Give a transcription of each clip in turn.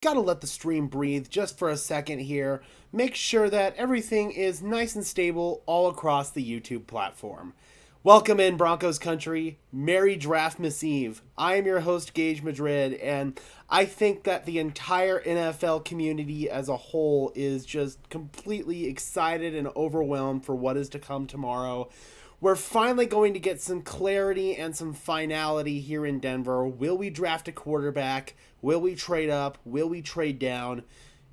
Gotta let the stream breathe just for a second here. Make sure that everything is nice and stable all across the YouTube platform. Welcome in, Broncos country. Merry Draftmas Eve. I am your host, Gage Madrid, and I think that the entire NFL community as a whole is just completely excited and overwhelmed for what is to come tomorrow. We're finally going to get some clarity and some finality here in Denver. Will we draft a quarterback? Will we trade up? Will we trade down?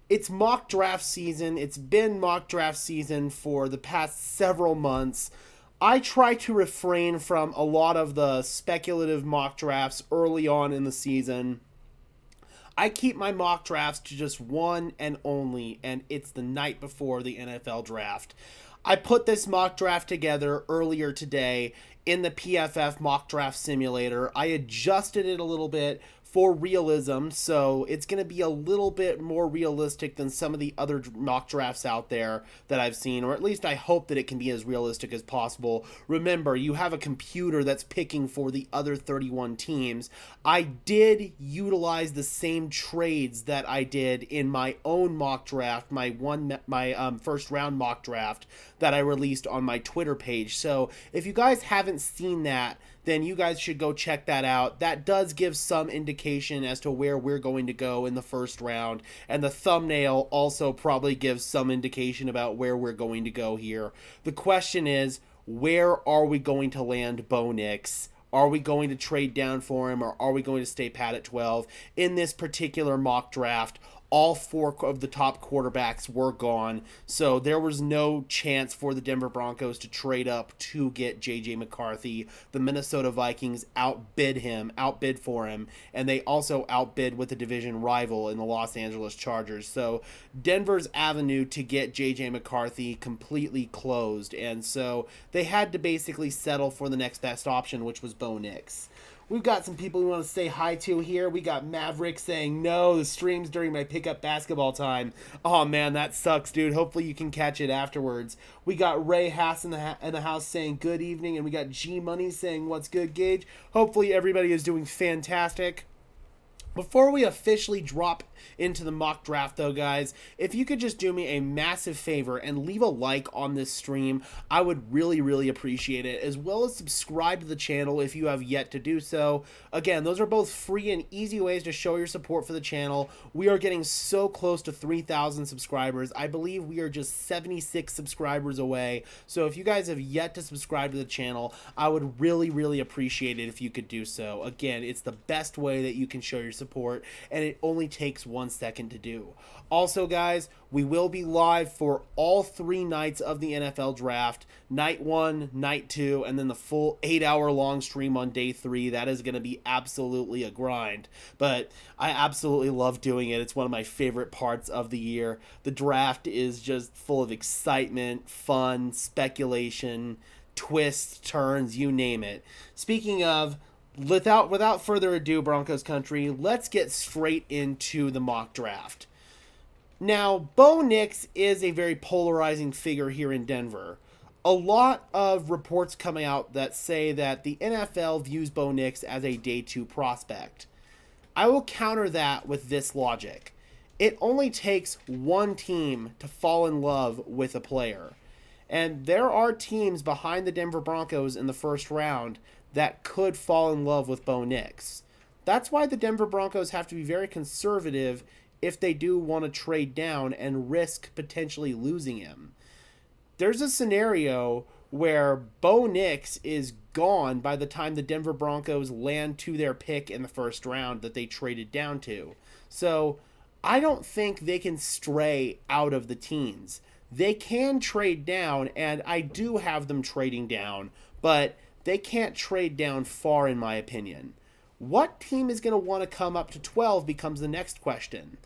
It's mock draft season. It's been mock draft season for the past several months. I try to refrain from a lot of the speculative mock drafts early on in the season. I keep my mock drafts to just one and only, and it's the night before the NFL draft. I put this mock draft together earlier today in the PFF mock draft simulator. I adjusted it a little bit for realism, so it's going to be a little bit more realistic than some of the other mock drafts out there that I've seen, or at least I hope that it can be as realistic as possible. Remember, you have a computer that's picking for the other 31 teams. I did utilize the same trades that I did in my own mock draft, my first round mock draft that I released on my Twitter page. So if you guys haven't seen that, then you guys should go check that out. That does give some indication as to where we're going to go in the first round, and the thumbnail also probably gives some indication about where we're going to go here. The question is, where are we going to land Bo Nix? Are we going to trade down for him, or are we going to stay pat at 12? In this particular mock draft, all four of the top quarterbacks were gone, so there was no chance for the Denver Broncos to trade up to get J.J. McCarthy. The Minnesota Vikings outbid for him, and they also outbid with a division rival in the Los Angeles Chargers. So Denver's avenue to get J.J. McCarthy completely closed, and so they had to basically settle for the next best option, which was Bo Nix. We've got some people we want to say hi to here. We got Maverick saying, no, the stream's during my pickup basketball time. Oh, man, that sucks, dude. Hopefully you can catch it afterwards. We got Ray Haas in the house saying good evening, and we got G Money saying what's good, Gage. Hopefully everybody is doing fantastic. Before we officially drop into the mock draft, though, guys, if you could just do me a massive favor and leave a like on this stream, I would really, really appreciate it, as well as subscribe to the channel if you have yet to do so. Again, those are both free and easy ways to show your support for the channel. We are getting so close to 3,000 subscribers. I believe we are just 76 subscribers away. So if you guys have yet to subscribe to the channel, I would really, really appreciate it if you could do so. Again, it's the best way that you can show your support, and it only takes 1 second to do. Also, guys, we will be live for all 3 nights of the NFL draft. Night 1, night 2, and then the full 8-hour long stream on day 3. That is going to be absolutely a grind, but I absolutely love doing it. It's one of my favorite parts of the year. The draft is just full of excitement, fun, speculation, twists, turns, you name it. Speaking of, without further ado, Broncos country, let's get straight into the mock draft. Now, Bo Nix is a very polarizing figure here in Denver. A lot of reports coming out that say that the NFL views Bo Nix as a day 2 prospect. I will counter that with this logic. It only takes one team to fall in love with a player. And there are teams behind the Denver Broncos in the first round that could fall in love with Bo Nix. That's why the Denver Broncos have to be very conservative if they do want to trade down and risk potentially losing him. There's a scenario where Bo Nix is gone by the time the Denver Broncos land to their pick in the first round that they traded down to. So I don't think they can stray out of the teens. They can trade down, and I do have them trading down, but they can't trade down far, in my opinion. What team is going to want to come up to 12 becomes the next question.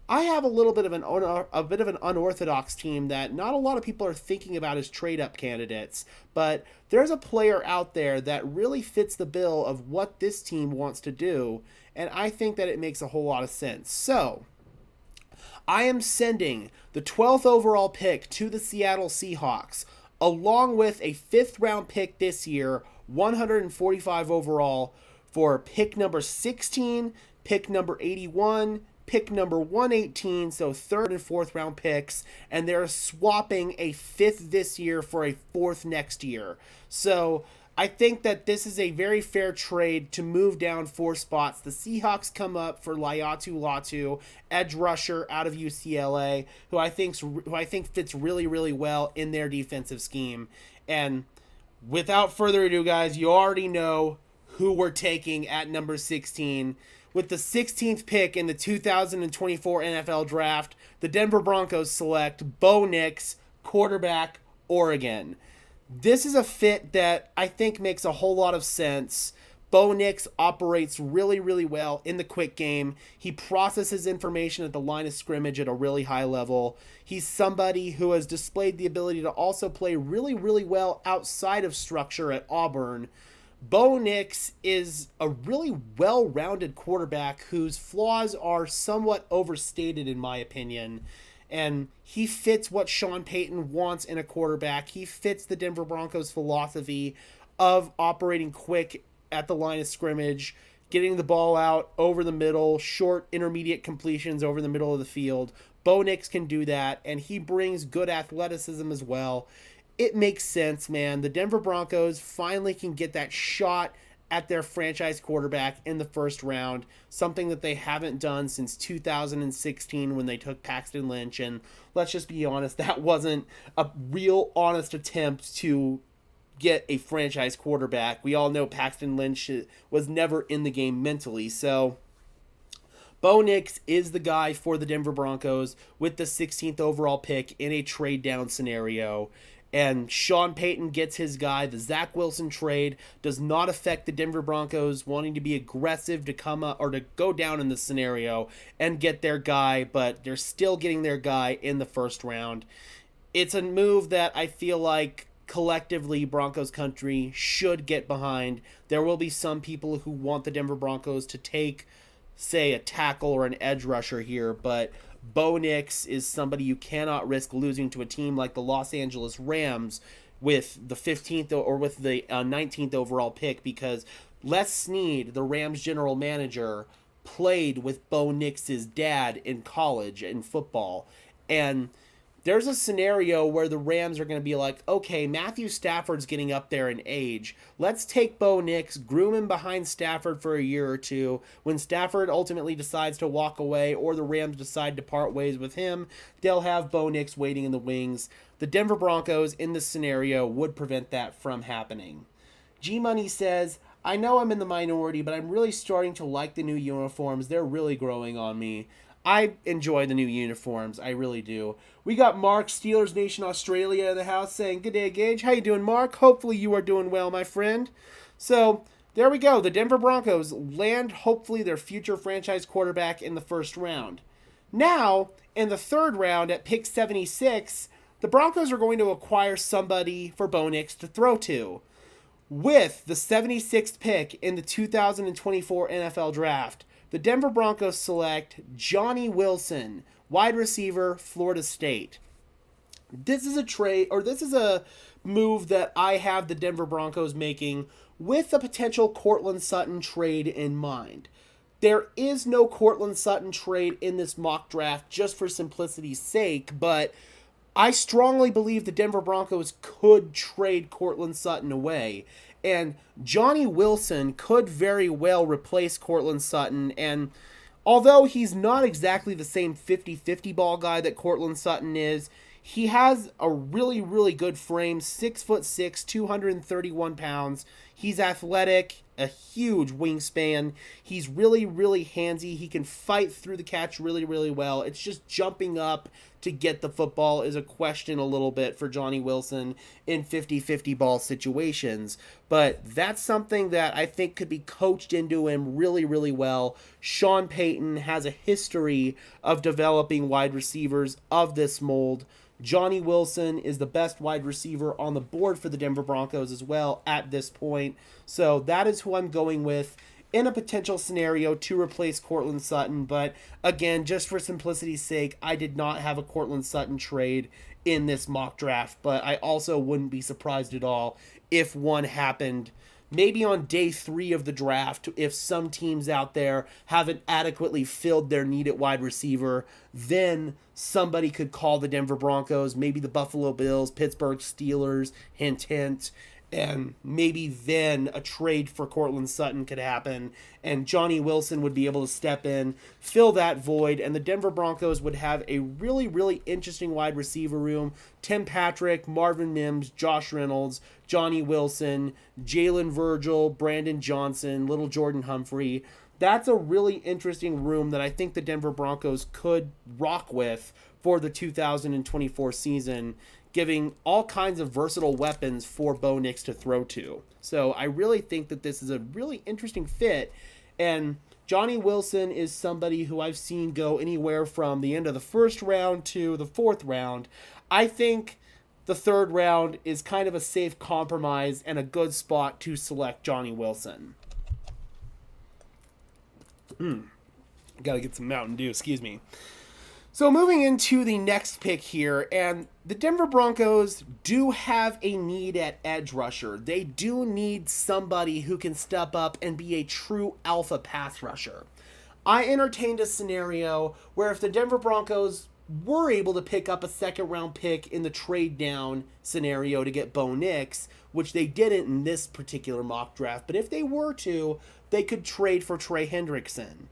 I have a bit of an unorthodox team that not a lot of people are thinking about as trade-up candidates, but there's a player out there that really fits the bill of what this team wants to do, and I think that it makes a whole lot of sense. So I am sending the 12th overall pick to the Seattle Seahawks, along with a 5th round pick this year, 145 overall, for pick number 16, pick number 81, pick number 118, so third and fourth round picks, and they're swapping a fifth this year for a fourth next year. So I think that this is a very fair trade to move down 4 spots. The Seahawks come up for Laiatu Latu, edge rusher out of UCLA, who I think fits really, really well in their defensive scheme. And without further ado, guys, you already know who we're taking at number 16. With the 16th pick in the 2024 NFL Draft, the Denver Broncos select Bo Nix, quarterback, Oregon. This is a fit that I think makes a whole lot of sense. Bo Nix operates really, really well in the quick game. He processes information at the line of scrimmage at a really high level. He's somebody who has displayed the ability to also play really, really well outside of structure at Auburn. Bo Nix is a really well-rounded quarterback whose flaws are somewhat overstated in my opinion. And he fits what Sean Payton wants in a quarterback. He fits the Denver Broncos philosophy of operating quick at the line of scrimmage, getting the ball out over the middle, short intermediate completions over the middle of the field. Bo Nix can do that, and he brings good athleticism as well. It makes sense, man. The Denver Broncos finally can get that shot at their franchise quarterback in the first round, something that they haven't done since 2016 when they took Paxton Lynch. And let's just be honest, that wasn't a real honest attempt to get a franchise quarterback. We all know Paxton Lynch was never in the game mentally. So Bo Nix is the guy for the Denver Broncos with the 16th overall pick in a trade down scenario. And Sean Payton gets his guy. The Zach Wilson trade does not affect the Denver Broncos wanting to be aggressive to come up or to go down in this scenario and get their guy, but they're still getting their guy in the first round. It's a move that I feel like collectively Broncos country should get behind. There will be some people who want the Denver Broncos to take, say, a tackle or an edge rusher here, but Bo Nix is somebody you cannot risk losing to a team like the Los Angeles Rams with the 15th or with the 19th overall pick, because Les Snead, the Rams general manager, played with Bo Nix's dad in college in football. And there's a scenario where the Rams are going to be like, okay, Matthew Stafford's getting up there in age. Let's take Bo Nix, groom him behind Stafford for a year or two. When Stafford ultimately decides to walk away or the Rams decide to part ways with him, they'll have Bo Nix waiting in the wings. The Denver Broncos in this scenario would prevent that from happening. G-Money says, I know I'm in the minority, but I'm really starting to like the new uniforms. They're really growing on me. I enjoy the new uniforms. I really do. We got Mark, Steelers Nation Australia, in the house saying, good day, Gage. How you doing, Mark? Hopefully you are doing well, my friend. So there we go. The Denver Broncos land, hopefully, their future franchise quarterback in the first round. Now, in the third round at pick 76, the Broncos are going to acquire somebody for Bo Nix to throw to. With the 76th pick in the 2024 NFL Draft, the Denver Broncos select Johnny Wilson, wide receiver, Florida State. This is a move that I have the Denver Broncos making with a potential Courtland Sutton trade in mind. There is no Courtland Sutton trade in this mock draft just for simplicity's sake, but I strongly believe the Denver Broncos could trade Courtland Sutton away. And Johnny Wilson could very well replace Courtland Sutton. And although he's not exactly the same 50-50 ball guy that Courtland Sutton is, he has a really, really good frame, 6'6", 231 pounds. He's athletic, a huge wingspan. He's really, really handsy. He can fight through the catch really, really well. It's just jumping up to get the football is a question a little bit for Johnny Wilson in 50-50 ball situations. But that's something that I think could be coached into him really, really well. Sean Payton has a history of developing wide receivers of this mold. Johnny Wilson is the best wide receiver on the board for the Denver Broncos as well at this point. So that is who I'm going with in a potential scenario to replace Courtland Sutton. But again, just for simplicity's sake, I did not have a Courtland Sutton trade in this mock draft. But I also wouldn't be surprised at all if one happened maybe on day 3 of the draft, if some teams out there haven't adequately filled their need at wide receiver, then somebody could call the Denver Broncos, maybe the Buffalo Bills, Pittsburgh Steelers, hint, hint. And maybe then a trade for Cortland Sutton could happen, and Johnny Wilson would be able to step in, fill that void, and the Denver Broncos would have a really, really interesting wide receiver room. Tim Patrick, Marvin Mims, Josh Reynolds, Johnny Wilson, Jalen Virgil, Brandon Johnson, Little Jordan Humphrey. That's a really interesting room that I think the Denver Broncos could rock with for the 2024 season, giving all kinds of versatile weapons for Bo Nix to throw to. So I really think that this is a really interesting fit. And Johnny Wilson is somebody who I've seen go anywhere from the end of the first round to the 4th round. I think the 3rd round is kind of a safe compromise and a good spot to select Johnny Wilson. Gotta get some Mountain Dew, excuse me. So moving into the next pick here, and the Denver Broncos do have a need at edge rusher. They do need somebody who can step up and be a true alpha pass rusher. I entertained a scenario where if the Denver Broncos were able to pick up a 2nd round pick in the trade down scenario to get Bo Nix, which they didn't in this particular mock draft, but if they were to, they could trade for Trey Hendrickson.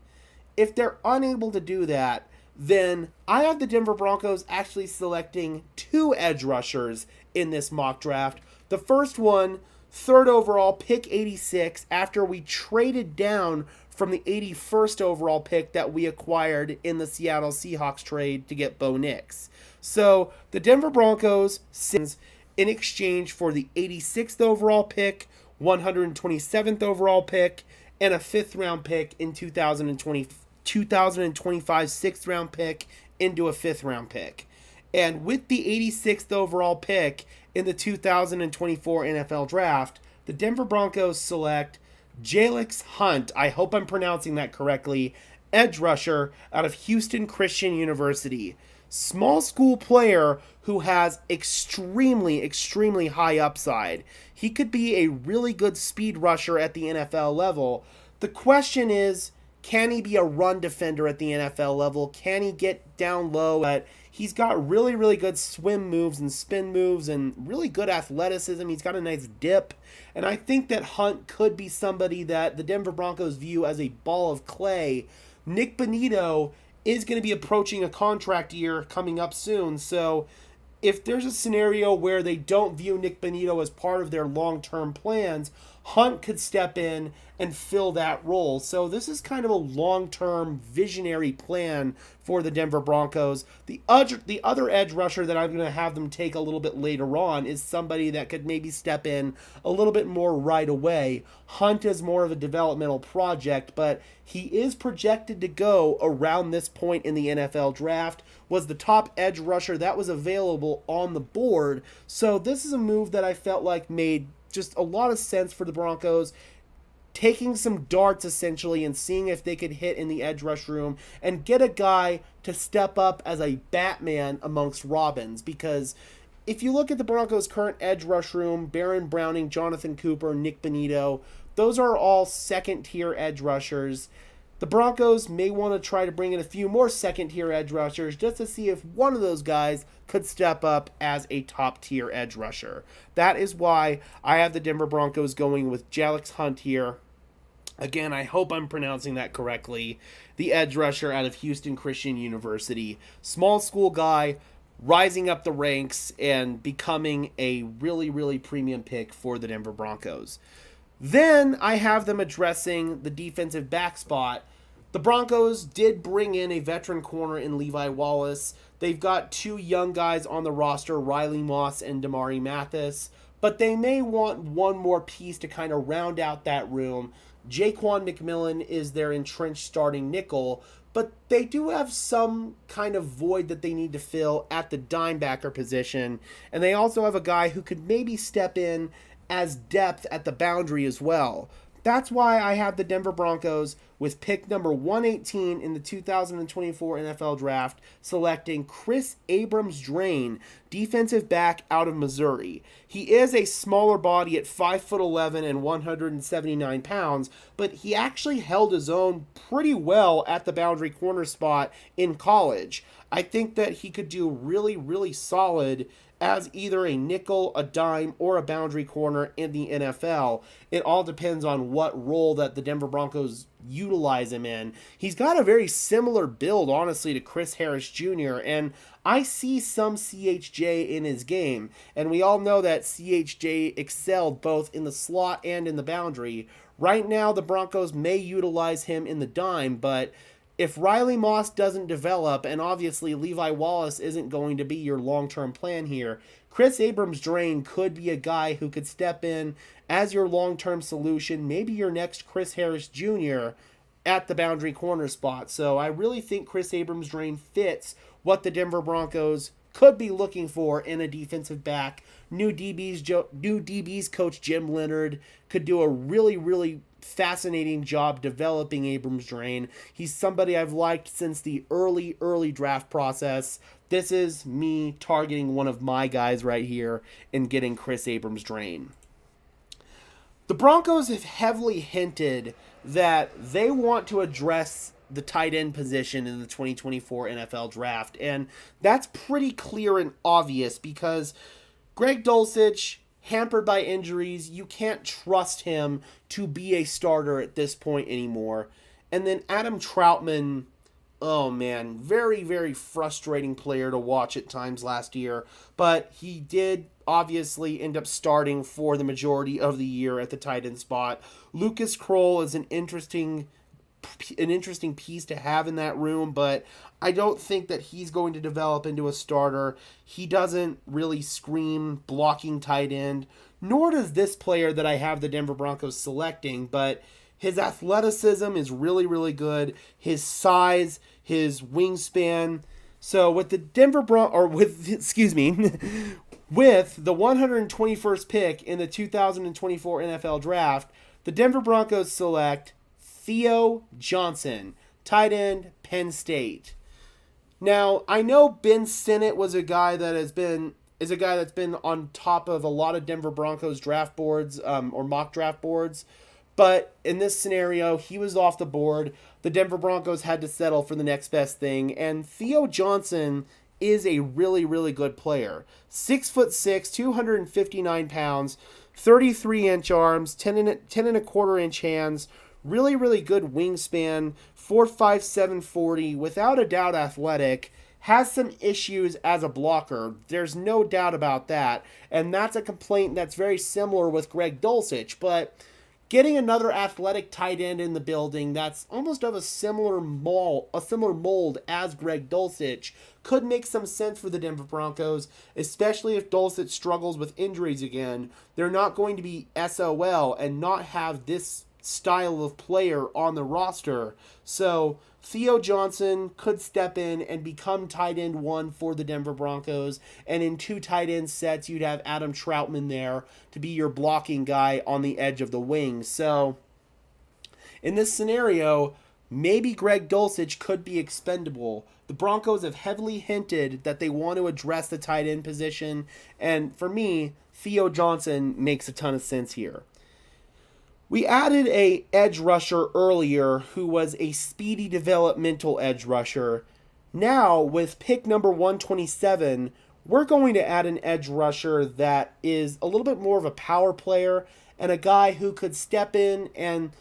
If they're unable to do that, then I have the Denver Broncos actually selecting 2 edge rushers in this mock draft. The first one, 3rd overall, pick 86, after we traded down from the 81st overall pick that we acquired in the Seattle Seahawks trade to get Bo Nix. So the Denver Broncos sends in exchange for the 86th overall pick, 127th overall pick, and a 5th round pick in 2025 6th round pick into a 5th round pick. And with the 86th overall pick in the 2024 NFL draft, the Denver Broncos select Jalix Hunt, I hope I'm pronouncing that correctly, edge rusher out of Houston Christian University. Small school player who has extremely, extremely high upside. He could be a really good speed rusher at the NFL level. The question is, can he be a run defender at the NFL level? Can he get down low? But he's got really, really good swim moves and spin moves and really good athleticism. He's got a nice dip. And I think that Hunt could be somebody that the Denver Broncos view as a ball of clay. Nick Bonitto is going to be approaching a contract year coming up soon. So if there's a scenario where they don't view Nick Bonitto as part of their long-term plans, Hunt could step in and fill that role. So this is kind of a long-term visionary plan for the Denver Broncos. The other edge rusher that I'm going to have them take a little bit later on is somebody that could maybe step in a little bit more right away. Hunt is more of a developmental project, but he is projected to go around this point in the NFL draft, was the top edge rusher that was available on the board. So this is a move that I felt like made just a lot of sense for the Broncos, taking some darts essentially and seeing if they could hit in the edge rush room and get a guy to step up as a Batman amongst Robins. Because if you look at the Broncos' current edge rush room, Baron Browning, Jonathan Cooper, Nick Bonitto, those are all second-tier edge rushers. The Broncos may want to try to bring in a few more second-tier edge rushers just to see if one of those guys could step up as a top-tier edge rusher. That is why I have the Denver Broncos going with Jalix Hunt here. Again, I hope I'm pronouncing that correctly. The edge rusher out of Houston Christian University. Small school guy, rising up the ranks and becoming a really, really premium pick for the Denver Broncos. Then I have them addressing the defensive back spot. The Broncos did bring in a veteran corner in Levi Wallace. They've got 2 young guys on the roster, Riley Moss and Damari Mathis, but they may want one more piece to kind of round out that room. Jaquan McMillan is their entrenched starting nickel, but they do have some kind of void that they need to fill at the dimebacker position, and they also have a guy who could maybe step in as depth at the boundary as well. That's why I have the Denver Broncos with pick number 118 in the 2024 NFL Draft, selecting Chris Abrams-Draine, defensive back out of Missouri. He is a smaller body at 5'11" and 179 pounds, but he actually held his own pretty well at the boundary corner spot in college. I think that he could do really, really solid as either a nickel, a dime, or a boundary corner in the NFL. It all depends on what role that the Denver Broncos utilize him in. He's got a very similar build, honestly, to Chris Harris Jr., and I see some CHJ in his game, and we all know that CHJ excelled both in the slot and in the boundary. Right now, the Broncos may utilize him in the dime, but if Riley Moss doesn't develop, and obviously Levi Wallace isn't going to be your long-term plan here, Chris Abrams-Draine could be a guy who could step in as your long-term solution, maybe your next Chris Harris Jr. at the boundary corner spot. So I really think Chris Abrams-Draine fits what the Denver Broncos could be looking for in a defensive back. New DBs coach Jim Leonard could do a really, really fascinating job developing Abrams-Draine. He's somebody I've liked since the early draft process. This is me targeting one of my guys right here and getting Chris Abrams-Draine. The Broncos have heavily hinted that they want to address the tight end position in the 2024 NFL Draft, and that's pretty clear and obvious because Greg Dulcich, hampered by injuries, you can't trust him to be a starter at this point anymore. And then Adam Troutman, oh man, very, very frustrating player to watch at times last year, but he did obviously end up starting for the majority of the year at the tight end spot. Lucas Kroll is an interesting piece to have in that room, but I don't think that he's going to develop into a starter. He doesn't really scream blocking tight end, nor does this player that I have the Denver Broncos selecting, but his athleticism is really, really good. His size, his wingspan. So with the with the 121st pick in the 2024 NFL Draft, the Denver Broncos select Theo Johnson, tight end, Penn State. Now, I know Ben Sinnott was a guy that's been on top of a lot of Denver Broncos draft boards or mock draft boards, but in this scenario, he was off the board. The Denver Broncos had to settle for the next best thing, and Theo Johnson is a really, really good player. 6'6", 259 pounds, 33-inch arms, 10.25-inch hands. Really, really good wingspan, 4'5", 40, without a doubt athletic, has some issues as a blocker. There's no doubt about that, and that's a complaint that's very similar with Greg Dulcich, but getting another athletic tight end in the building that's almost of a similar mold as Greg Dulcich could make some sense for the Denver Broncos, especially if Dulcich struggles with injuries again. They're not going to be SOL and not have this style of player on the roster. So Theo Johnson could step in and become tight end one for the Denver Broncos, and in two tight end sets you'd have Adam Troutman there to be your blocking guy on the edge of the wing. So in this scenario, maybe Greg Dulcich could be expendable. The Broncos have heavily hinted that they want to address the tight end position, and for me, Theo Johnson makes a ton of sense here. We added a edge rusher earlier who was a speedy developmental edge rusher. Now, with pick number 127, we're going to add an edge rusher that is a little bit more of a power player and a guy who could step in and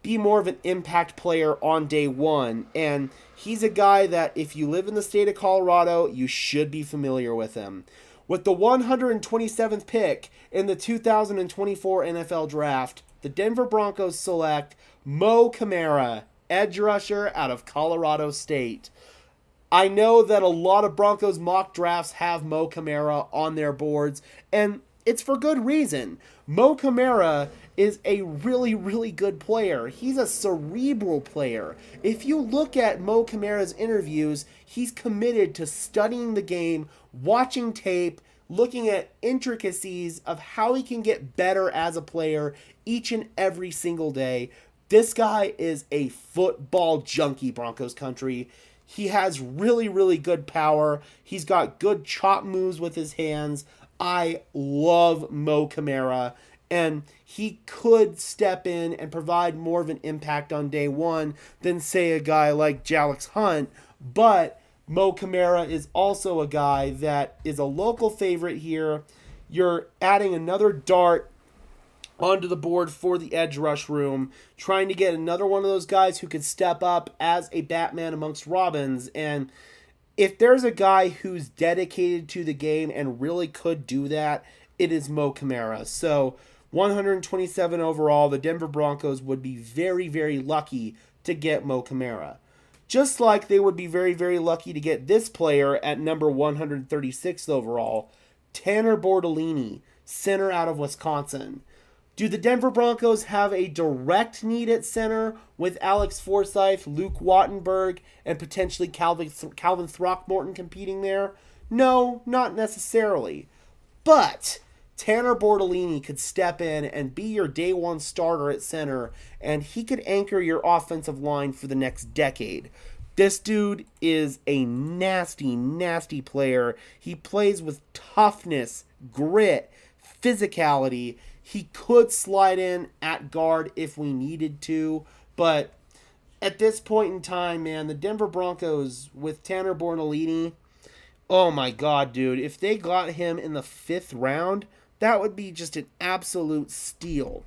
be more of an impact player on day one. And he's a guy that if you live in the state of Colorado, you should be familiar with him. With the 127th pick in the 2024 NFL Draft, the Denver Broncos select Mo Camara, edge rusher out of Colorado State. I know that a lot of Broncos mock drafts have Mo Camara on their boards, and it's for good reason. Mo Camara is a really, really good player. He's a cerebral player. If you look at Mo Camara's interviews, he's committed to studying the game, watching tape, looking at intricacies of how he can get better as a player each and every single day. This guy is a football junkie, Broncos country. He has really, really good power. He's got good chop moves with his hands. I love Mo Camara, and he could step in and provide more of an impact on day one than, say, a guy like Jalix Hunt. But Mo Camara is also a guy that is a local favorite here. You're adding another dart onto the board for the edge rush room, trying to get another one of those guys who could step up as a Batman amongst Robins. And if there's a guy who's dedicated to the game and really could do that, it is Mo Camara. So 127 overall, the Denver Broncos would be very, very lucky to get Mo Camara. Just like they would be very, very lucky to get this player at number 136 overall, Tanner Bortolini, center out of Wisconsin. Do the Denver Broncos have a direct need at center with Alex Forsythe, Luke Wattenberg, and potentially Calvin Throckmorton competing there? No, not necessarily. But Tanner Bortolini could step in and be your day one starter at center, and he could anchor your offensive line for the next decade. This dude is a nasty, nasty player. He plays with toughness, grit, physicality. He could slide in at guard if we needed to, but at this point in time, man, the Denver Broncos with Tanner Bortolini, oh my God, dude, if they got him in the 5th round, that would be just an absolute steal.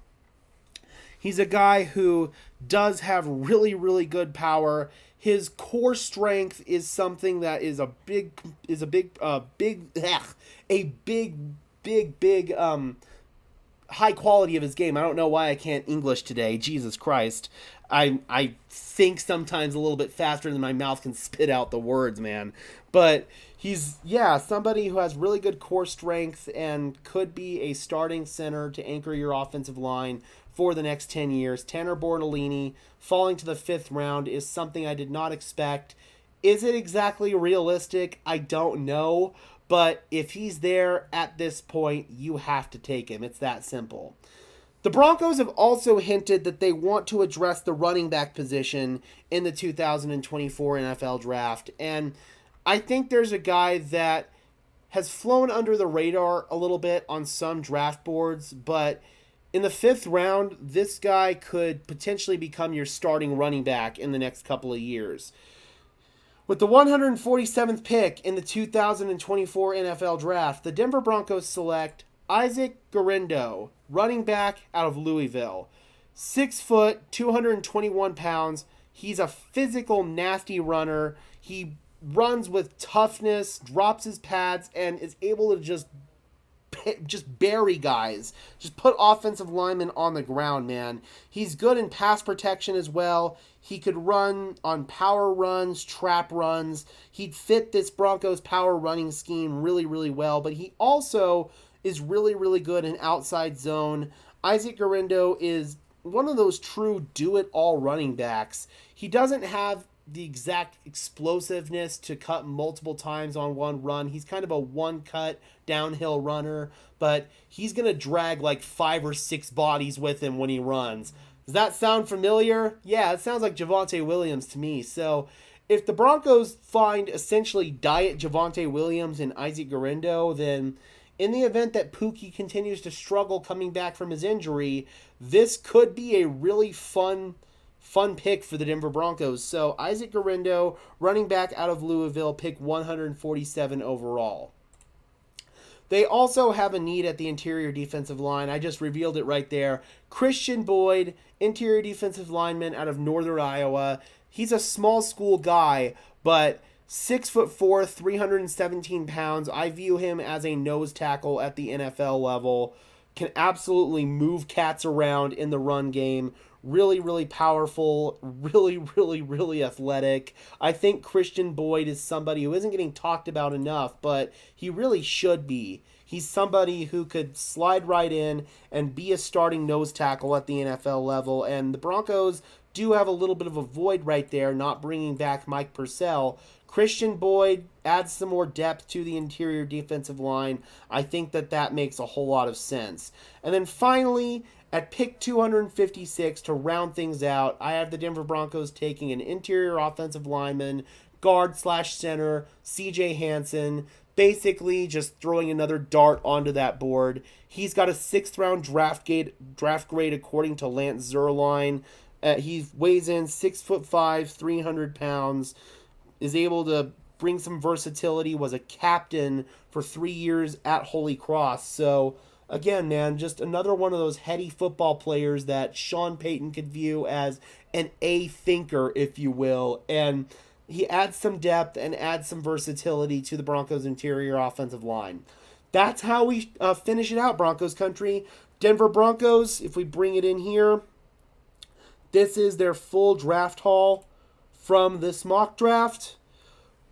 He's a guy who does have really, really good power. His core strength is something that is a big high quality of his game. I don't know why I can't English today. Jesus Christ. I think sometimes a little bit faster than my mouth can spit out the words, man. But he's, somebody who has really good core strength and could be a starting center to anchor your offensive line for the next 10 years. Tanner Bortolini falling to the 5th round is something I did not expect. Is it exactly realistic? I don't know. But if he's there at this point, you have to take him. It's that simple. The Broncos have also hinted that they want to address the running back position in the 2024 NFL Draft. And I think there's a guy that has flown under the radar a little bit on some draft boards, but in the 5th round, this guy could potentially become your starting running back in the next couple of years. With the 147th pick in the 2024 NFL Draft, the Denver Broncos select Isaac Guerendo, running back out of Louisville. 6 foot, 221 pounds. He's a physical, nasty runner. He runs with toughness, drops his pads, and is able to just bury guys. Just put offensive linemen on the ground, man. He's good in pass protection as well. He could run on power runs, trap runs. He'd fit this Broncos power running scheme really, really well. But he also is really, really good in outside zone. Isaac Guerendo is one of those true do-it-all running backs. He doesn't have the exact explosiveness to cut multiple times on one run. He's kind of a one-cut downhill runner, but he's going to drag like 5 or 6 bodies with him when he runs. Does that sound familiar? Yeah, it sounds like Javonte Williams to me. So if the Broncos find essentially diet Javonte Williams and Isaac Guerendo, then in the event that Pookie continues to struggle coming back from his injury, this could be a really fun pick for the Denver Broncos. So Isaac Guerendo, running back out of Louisville, pick 147 overall. They also have a need at the interior defensive line. I just revealed it right there. Christian Boyd, interior defensive lineman out of Northern Iowa. He's a small school guy, but 6'4", 317 pounds. I view him as a nose tackle at the NFL level. Can absolutely move cats around in the run game. Really, really powerful, really, really, really athletic. I think Christian Boyd is somebody who isn't getting talked about enough, but he really should be. He's somebody who could slide right in and be a starting nose tackle at the NFL level, and the Broncos do have a little bit of a void right there, not bringing back Mike Purcell. Christian Boyd adds some more depth to the interior defensive line. I think that makes a whole lot of sense. And then finally, at pick 256, to round things out, I have the Denver Broncos taking an interior offensive lineman, guard/center, CJ Hansen, basically just throwing another dart onto that board. He's got a 6th round draft grade according to Lance Zierlein. He weighs in 6'5", 300 pounds, is able to bring some versatility, was a captain for 3 years at Holy Cross. So again, man, just another one of those heady football players that Sean Payton could view as an A thinker, if you will. And he adds some depth and adds some versatility to the Broncos' interior offensive line. That's how we finish it out, Broncos country. Denver Broncos, if we bring it in here, this is their full draft haul from this mock draft.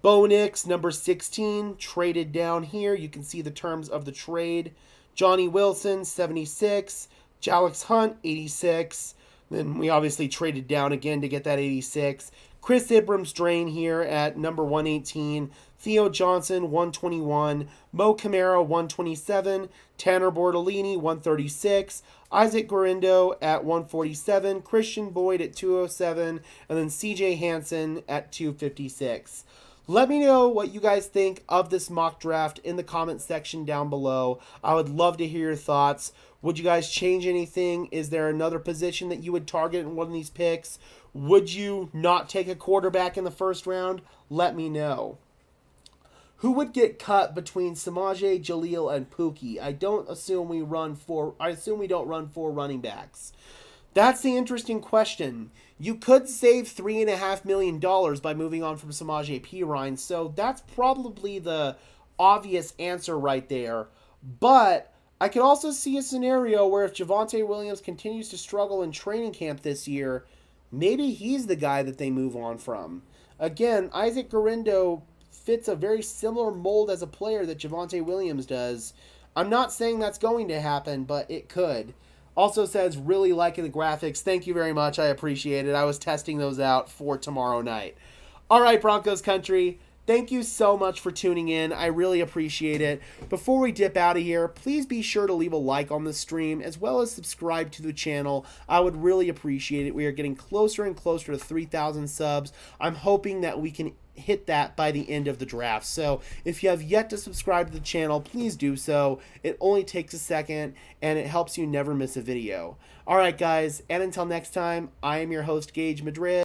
Bo Nix, number 16, traded down here. You can see the terms of the trade. Johnny Wilson, 76. Jalex Hunt, 86. Then we obviously traded down again to get that 86. Chris Abrams-Drain here at number 118. Theo Johnson, 121. Mo Camara, 127. Tanner Bortolini, 136. Isaac Guerendo at 147. Christian Boyd at 207. And then CJ Hansen at 256. Let me know what you guys think of this mock draft in the comment section down below. I would love to hear your thoughts. Would you guys change anything? Is there another position that you would target in one of these picks? Would you not take a quarterback in the first round? Let me know. Who would get cut between Samaje, Jaleel, and Pookie? I assume we don't run 4 running backs. That's the interesting question. You could save $3.5 million by moving on from Samaje Perine, so that's probably the obvious answer right there. But I could also see a scenario where if Javonte Williams continues to struggle in training camp this year, maybe he's the guy that they move on from. Again, Isaac Guerendo fits a very similar mold as a player that Javonte Williams does. I'm not saying that's going to happen, but it could. Also says, really liking the graphics. Thank you very much. I appreciate it. I was testing those out for tomorrow night. All right, Broncos country. Thank you so much for tuning in. I really appreciate it. Before we dip out of here, please be sure to leave a like on the stream as well as subscribe to the channel. I would really appreciate it. We are getting closer and closer to 3,000 subs. I'm hoping that we can hit that by the end of the draft. So if you have yet to subscribe to the channel, please do so. It only takes a second and it helps you never miss a video. All right, guys, and until next time, I am your host, Gage Madrid.